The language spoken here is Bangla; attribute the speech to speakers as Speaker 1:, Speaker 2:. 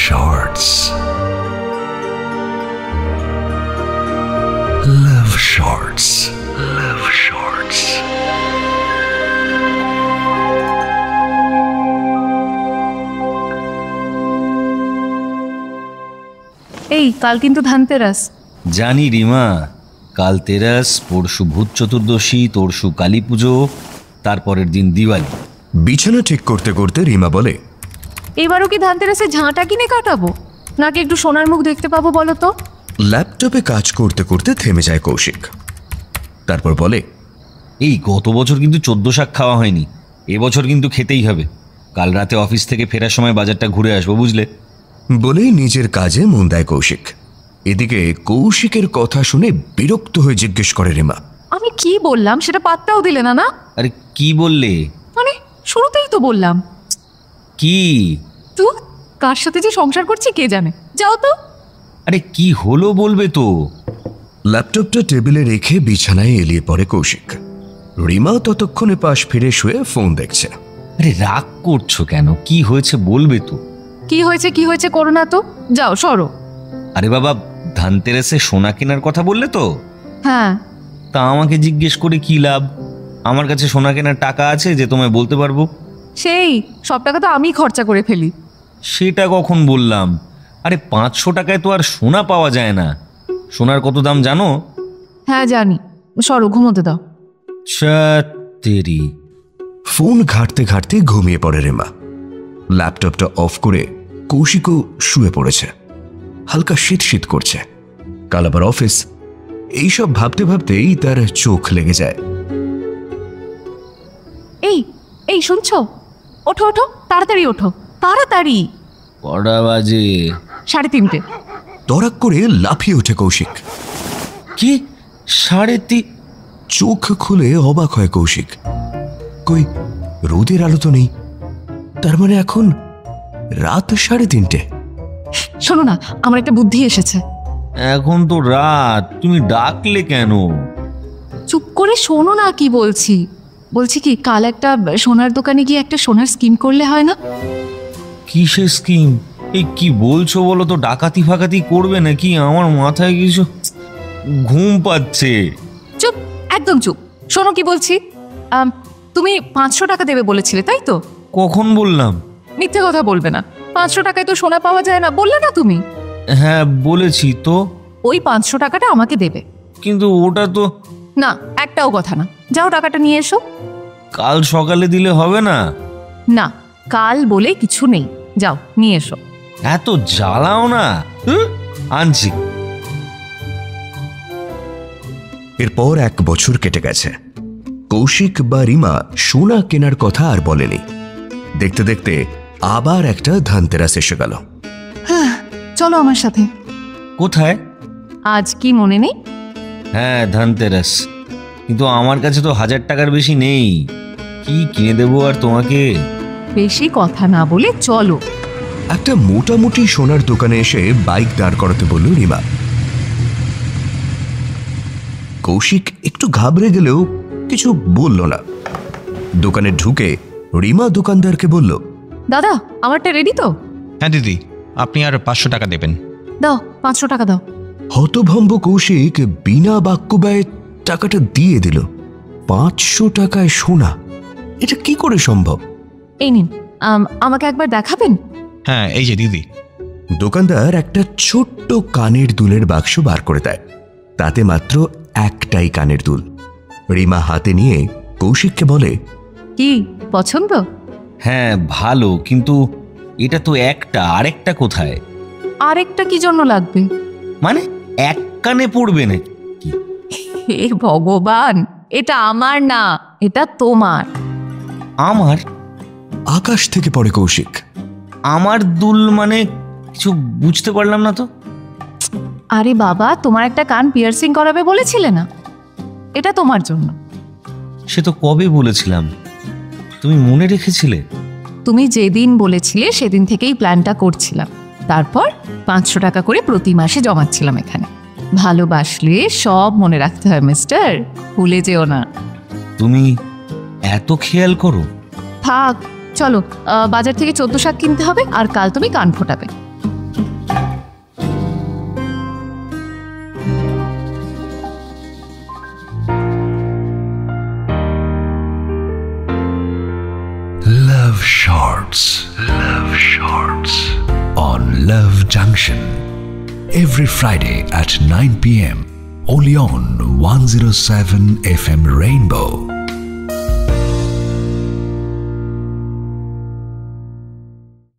Speaker 1: শর্টস, লাভ শর্টস, লাভ শর্টস।
Speaker 2: এই কাল কিন্তু ধানতেরাস।
Speaker 3: জানি রিমা, কাল তেরাস, পরশু ভূত চতুর্দশী, তরশু কালী পুজো, তারপরের দিন দিওয়ালি।
Speaker 1: বিছানা ঠিক করতে করতে রিমা বলে,
Speaker 2: এবারও কি ধানতেরাসে ঝাঁটা কিনে কাটাবো, নাকি একটু সোনার মুখ দেখতে পাবো বলো তো?
Speaker 1: ল্যাপটপে কাজ করতে করতে থেমে যায় কৌশিক। তারপর বলে,
Speaker 3: এই গত বছর কিন্তু 14 শাক খাওয়া হয়নি, এবছর কিন্তু খেতেই হবে। কাল রাতে অফিস থেকে ফেরার সময় বাজারটা ঘুরে আসবো, বুঝলে?
Speaker 1: বলেই নিজের কাজে মন দেয় কৌশিক। এদিকে কৌশিকের কথা শুনে বিরক্ত হয়ে জিজ্ঞেস করে রিমা,
Speaker 2: আমি কি বললাম সেটা পাত্তাও দিলে না। না
Speaker 3: আরে কি বললে?
Speaker 2: মানে শুরুতেই তো বললাম।
Speaker 3: কি?
Speaker 2: তুই কার সাথে যে সংসার করছি কে জানে, যাও তো।
Speaker 3: আরে কি হলো বলবে তো।
Speaker 1: ল্যাপটপটা টেবিলে রেখে বিছানায় এলিয়ে পড়ে কৌশিক। রিমা ততক্ষণে পাশ ফিরে শুয়ে ফোন দেখছে।
Speaker 3: আরে রাগ করছো কেন? কি হয়েছে বলবে তো।
Speaker 2: কি হয়েছে করো না তো, যাও সরো।
Speaker 3: আরে বাবা, ধানতেরাসে সোনা কেনার কথা বললে তো?
Speaker 2: হ্যাঁ।
Speaker 3: তা আমাকে জিজ্ঞেস করে কি লাভ? আমার কাছে সোনা কেনার টাকা আছে যে তোমায় বলতে পারবো।
Speaker 2: সেই সব টাকা তো আমি খরচা করে ফেলি।
Speaker 3: সেটা কখন বললাম? আরে 500 টাকায় তো আর সোনা পাওয়া যায় না। সোনার কত দাম জানো?
Speaker 2: হ্যাঁ জানি, সরো ঘুমোতে দাও।
Speaker 3: তেরি।
Speaker 1: ফোন ঘাঁটতে ঘাঁটতে ঘুমিয়ে পড়ে রিমা। ল্যাপটপটা অফ করে কৌশিকও শুয়ে পড়েছে। হালকা শীত শীত করছে, কাল আবার অফিস। এইসব ভাবতে ভাবতেই তার চোখ লেগে যায়।
Speaker 2: এই শুনছো? ওঠো ওঠো, তাড়াতাড়ি ওঠো, তাড়াতাড়ি।
Speaker 3: কটা বাজে?
Speaker 2: 3:30।
Speaker 1: তড়াক করে লাফিয়ে ওঠে কৌশিক।
Speaker 3: কি 3:30?
Speaker 1: চোখ খুলে অবাক হয় কৌশিক। কই, রোদের আলো তো নেই, তার মানে এখন রাত 3:30।
Speaker 2: শোনো না, আমার একটা বুদ্ধি এসেছে।
Speaker 3: এখন তো রাত, তুমি ডাকলে কেন?
Speaker 2: চুপ করে শোনো না কি বলছি। বলছি কি, কাল একটা সোনার দোকানে গিয়ে একটা সোনার স্কিম করলে হয় না?
Speaker 3: কিসের স্কিম? এই কি বলছো বলো তো? ডাকাতি ফাকাতি করবে নাকি? আমার মাথায় কিছু ঘুম পাচ্ছে।
Speaker 2: চুপ, একদম চুপ। শোনো কি বলছি। তুমি 500 টাকা দেবে বলেছিলে, তাই তো?
Speaker 3: কখন বললাম?
Speaker 2: মিথ্যে কথা বলবে না। 500 টাকায় তো সোনা পাওয়া যায় না, বললে না তুমি?
Speaker 3: হ্যাঁ বলেছি তো।
Speaker 2: ওই 500 টাকাটা আমাকে দেবে।
Speaker 3: কিন্তু ওটা তো...
Speaker 2: না, একটাও কথা না। যাও টাকাটা নিয়ে এসো।
Speaker 3: কাল সকালে দিলে হবে না?
Speaker 2: না, কাল বলে কিছু নেই, যাও নিয়ে এসো।
Speaker 3: এত জ্বালাও না। আনছি।
Speaker 1: এরপর 1 বছর কেটে গেছে। কৌশিক বা রিমা সোনা কেনার কথা আর বলেনি। দেখতে দেখতে আবার একটা ধানতেরাস এসে গেল।
Speaker 2: চলো আমার সাথে।
Speaker 3: কোথায়?
Speaker 2: আজ কি মনে নেই?
Speaker 3: হ্যাঁ ধানতেরাস, কিন্তু আমার কাছে তো 1000 টাকার বেশি নেই। কি কিনে দেবো আর তোমাকে?
Speaker 2: বেশি কথা না বলে চলো।
Speaker 1: একটা মোটামুটি সোনার দোকানে এসে বাইক দাঁড় করাতে বলল রিমা। কৌশিক একটু ঘাবড়ে গেলেও কিছু বলল না। দোকানে ঢুকে রিমা দোকানদারকে বলল,
Speaker 2: দাদা, আমারটা রেডি তো?
Speaker 4: হ্যাঁ দিদি, আপনি আর 500 টাকা দেবেন।
Speaker 2: দাও, 500 টাকা দাও।
Speaker 1: হতভম্ব কৌশিক বিনা বাক্য ব্যয়ে টাকাটা দিয়ে দিল। 500 টাকায় সোনা, এটা কি করে সম্ভব?
Speaker 2: এই নিন, আমাকে একবার দেখাবেন?
Speaker 4: হ্যাঁ এই যে দিদি।
Speaker 1: দোকানদার একটা ছোট্ট কানের দুলের বাক্স বার করে দেয়। তাতে মাত্র একটাই কানের দুল। রিমা হাতে নিয়ে কৌশিককে বলে,
Speaker 2: কি পছন্দ?
Speaker 3: হ্যাঁ ভালো, কিন্তু এটা তো একটা, আরেকটা কোথায়?
Speaker 2: আরেকটা কি জন্য লাগবে?
Speaker 3: মানে এক কানে পড়বে নাকি?
Speaker 2: হে ভগবান, এটা আমার না, এটা তোমার।
Speaker 3: আমার?
Speaker 1: আকাশ থেকে পড়ে কৌশিক।
Speaker 3: আমার দুল মানে? কিছু বুঝতে পারলাম না তো।
Speaker 2: আরে বাবা, তোমার একটা কান পিয়ার্সিং করাবে বলেছিলে না, এটা তোমার জন্য।
Speaker 3: সে তো কবে বলেছিলাম, তুমি মনে রেখেছিলে?
Speaker 2: তুমি যেদিন বলেছিলে সেদিন থেকেই প্ল্যানটা করছিলাম। তারপর 500 টাকা করে প্রতি মাসে জমাচ্ছিলাম এখানে। ভালোবাসলে সব মনে রাখতে হয় মিস্টার, ভুলে যেও না।
Speaker 3: তুমি এত খেয়াল করো?
Speaker 2: থাক, চলো বাজার থেকে 14 শাক কিনতে হবে, আর কাল তুমি কান ফোটাবে।
Speaker 1: Shorts. Love Shorts. On Love Junction. Every Friday at 9 p.m. Only on 107 FM Rainbow.